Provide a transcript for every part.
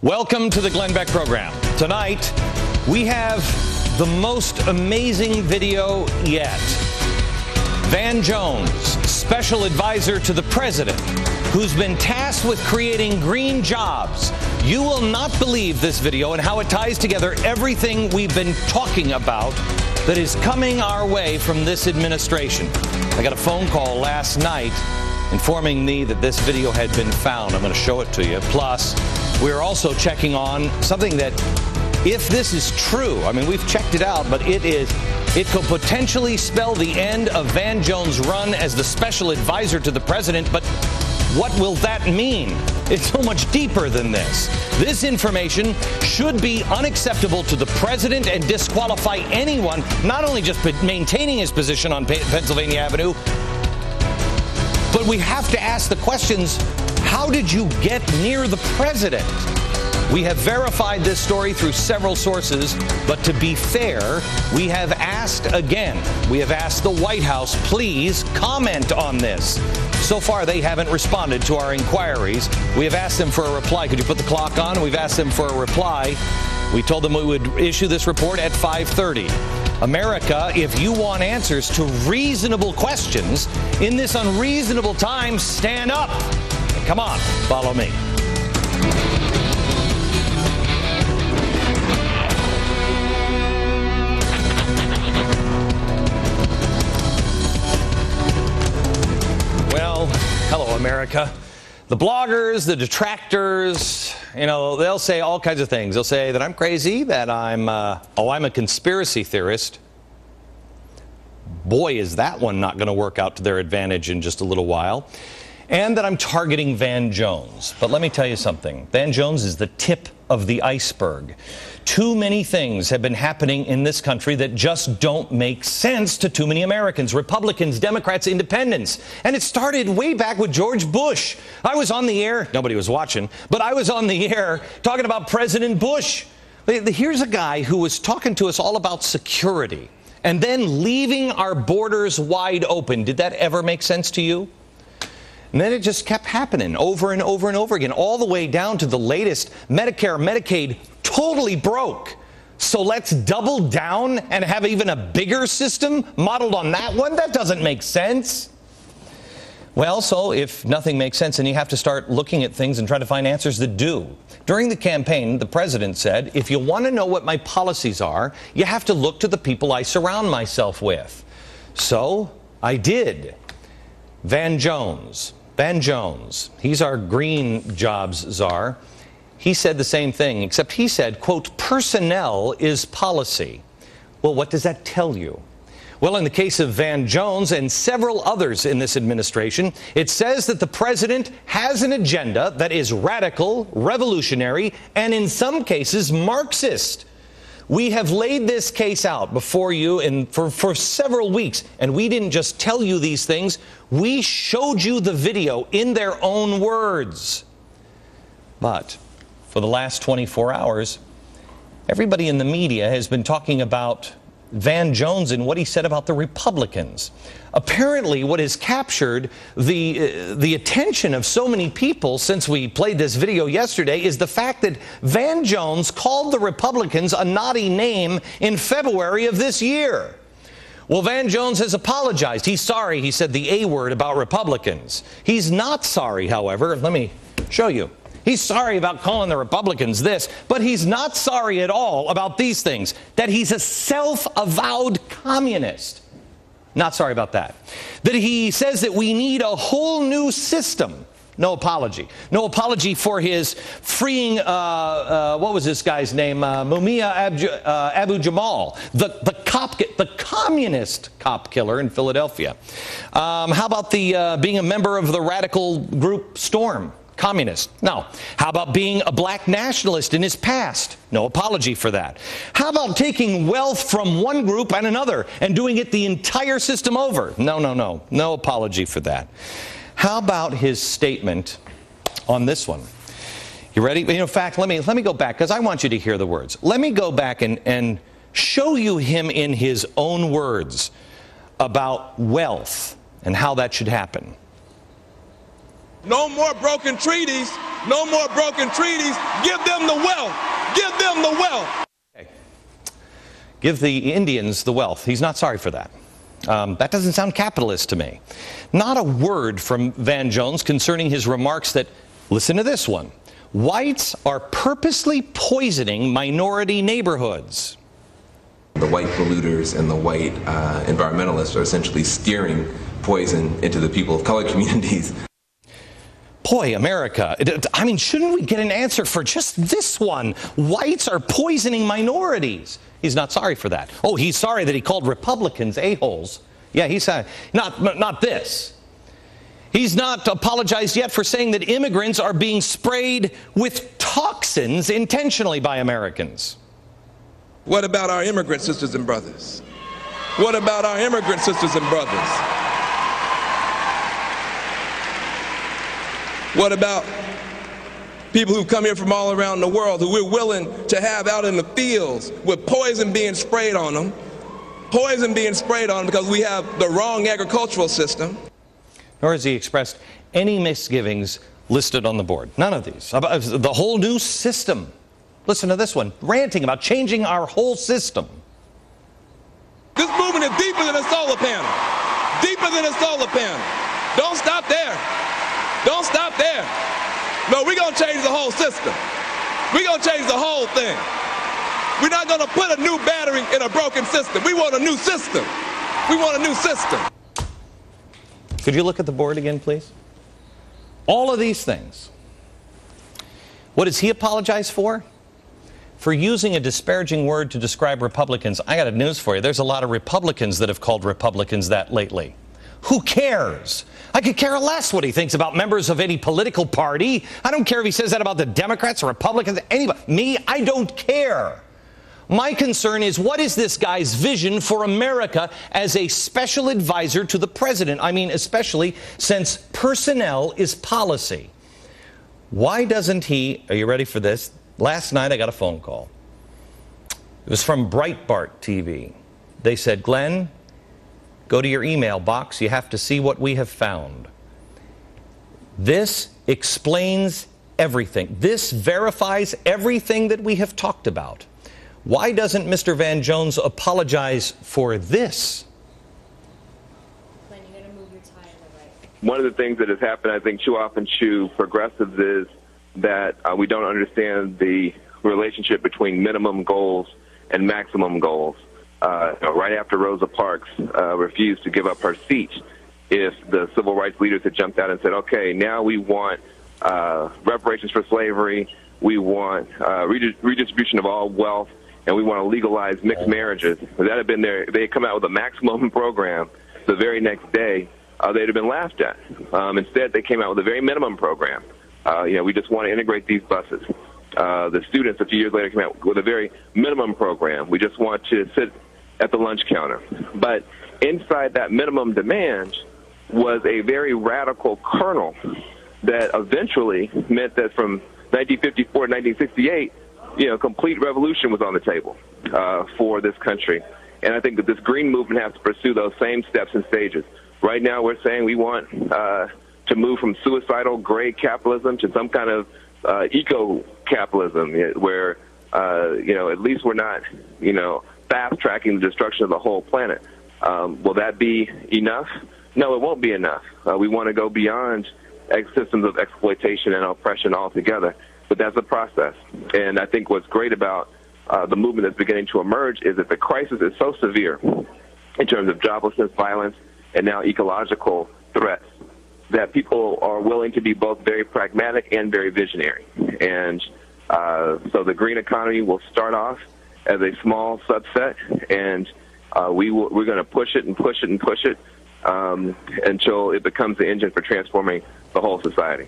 Welcome to the Glenn Beck program. Tonight, we have the most amazing video yet. Van Jones, special advisor to the president, who's been tasked with creating green jobs. You will not believe this video and how it ties together everything we've been talking about that is coming our way from this administration. I got a phone call last night informing me that this video had been found. I'm going to show it to you. Plus, we're also checking on something that, if this is true, I mean, we've checked it out, but it could potentially spell the end of Van Jones' run as the special advisor to the president. But what will that mean? It's so much deeper than this. This information should be unacceptable to the president and disqualify anyone, not only just maintaining his position on Pennsylvania Avenue, but we have to ask the questions, how did you get near the president? We have verified this story through several sources, but to be fair, we have asked again. We have asked the White House, please comment on this. So far, they haven't responded to our inquiries. We have asked them for a reply. Could you put the clock on? We've asked them for a reply. We told them we would issue this report at 5:30. America, if you want answers to reasonable questions in this unreasonable time, stand up. Come on, follow me. Well, hello, America. The bloggers, the detractors, you know, they'll say all kinds of things. They'll say that I'm crazy, that I'm a conspiracy theorist. Boy, is that one not going to work out to their advantage in just a little while. And that I'm targeting Van Jones. But let me tell you something. Van Jones is the tip of the iceberg. Too many things have been happening in this country that just don't make sense to too many Americans, Republicans, Democrats, independents. And it started way back with George Bush. I was on the air, nobody was watching, but I was on the air talking about President Bush. Here's a guy who was talking to us all about security and then leaving our borders wide open. Did that ever make sense to you? And then it just kept happening over and over and over again, all the way down to the latest Medicare, Medicaid, totally broke. So let's double down and have even a bigger system modeled on that one? That doesn't make sense. Well, so if nothing makes sense, then you have to start looking at things and try to find answers that do. During the campaign, the president said, if you want to know what my policies are, you have to look to the people I surround myself with. So I did. Van Jones, he's our green jobs czar. He said the same thing, except he said, quote, personnel is policy. Well, what does that tell you? Well, in the case of Van Jones and several others in this administration, it says that the president has an agenda that is radical, revolutionary, and in some cases, Marxist. We have laid this case out before you for several weeks, and we didn't just tell you these things. We showed you the video in their own words. But for the last 24 hours, everybody in the media has been talking about Van Jones and what he said about the Republicans. Apparently, what has captured the attention of so many people since we played this video yesterday is the fact that Van Jones called the Republicans a naughty name in February of this year. Well, Van Jones has apologized. He's sorry he said the A word about Republicans. He's not sorry, however. Let me show you. He's sorry about calling the Republicans this, but he's not sorry at all about these things, that he's a self-avowed communist. Not sorry about that. That he says that we need a whole new system. No apology. No apology for his freeing, what was this guy's name? Mumia Abu Jamal, the communist cop killer in Philadelphia. How about the being a member of the radical group Storm? Communist. No. How about being a black nationalist in his past? No apology for that. How about taking wealth from one group and another and doing it the entire system over? No. No apology for that. How about his statement on this one? You ready? In fact, let me go back because I want you to hear the words. Let me go back and show you him in his own words about wealth and how that should happen. No more broken treaties. No more broken treaties. Give them the Give the Indians the wealth. He's not sorry for that. That doesn't sound capitalist to me. Not a word from Van Jones concerning his remarks that, listen to this one, whites are purposely poisoning minority neighborhoods. The white polluters and the white environmentalists are essentially steering poison into the people of color communities. Boy, America, I mean, shouldn't we get an answer for just this one? Whites are poisoning minorities. He's not sorry for that. Oh, he's sorry that he called Republicans a-holes. Yeah, he's not this. He's not apologized yet for saying that immigrants are being sprayed with toxins intentionally by Americans. What about our immigrant sisters and brothers? What about our immigrant sisters and brothers? What about people who come here from all around the world who we're willing to have out in the fields with poison being sprayed on them? Poison being sprayed on them because we have the wrong agricultural system. Nor has he expressed any misgivings listed on the board. None of these. About the whole new system. Listen to this one, ranting about changing our whole system. This movement is deeper than a solar panel. Deeper than a solar panel. Don't stop there. Don't stop there. No, we're going to change the whole system. We're going to change the whole thing. We're not going to put a new battery in a broken system. We want a new system. We want a new system. Could you look at the board again, please? All of these things. What does he apologize for? For using a disparaging word to describe Republicans. I got a news for you. There's a lot of Republicans that have called Republicans that lately. Who cares? I could care less what he thinks about members of any political party. I don't care if he says that about the Democrats or Republicans, anybody. Me, I don't care. My concern is, what is this guy's vision for America as a special advisor to the president? I mean, especially since personnel is policy. Why doesn't he, are you ready for this? Last night I got a phone call. It was from Breitbart TV. They said, Glenn, go to your email box. You have to see what we have found. This explains everything. This verifies everything that we have talked about. Why doesn't Mr. Van Jones apologize for this? Glenn, you're going to move your tie on the right. One of the things that has happened, I think, too often to progressives is that we don't understand the relationship between minimum goals and maximum goals. Right after Rosa Parks refused to give up her seat, if the civil rights leaders had jumped out and said, okay, now we want reparations for slavery, we want redistribution of all wealth, and we want to legalize mixed marriages. If that had been there, they had come out with a maximum program the very next day, they'd have been laughed at. Instead, they came out with a very minimum program. We just want to integrate these buses. The students a few years later came out with a very minimum program. We just want to sit at the lunch counter. But inside that minimum demand was a very radical kernel that eventually meant that from 1954 to 1968, complete revolution was on the table for this country. And I think that this green movement has to pursue those same steps and stages. Right now we're saying we want to move from suicidal gray capitalism to some kind of eco-capitalism where, at least we're not, fast-tracking the destruction of the whole planet. Will that be enough? No, it won't be enough. We want to go beyond systems of exploitation and oppression altogether, but that's a process. And I think what's great about the movement that's beginning to emerge is that the crisis is so severe in terms of joblessness, violence, and now ecological threats that people are willing to be both very pragmatic and very visionary. And so the green economy will start off as a small subset, and we're going to push it and push it and push it until it becomes the engine for transforming the whole society.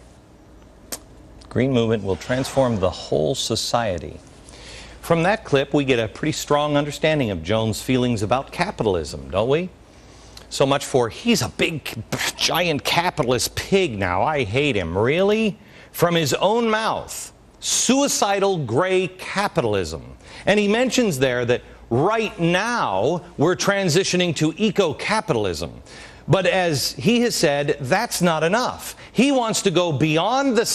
Green movement will transform the whole society. From that clip, we get a pretty strong understanding of Jones' feelings about capitalism, don't we? So much for, he's a big, giant capitalist pig now. I hate him. Really? From his own mouth. Suicidal gray capitalism. And he mentions there that right now we're transitioning to eco-capitalism. But as he has said, that's not enough. He wants to go beyond the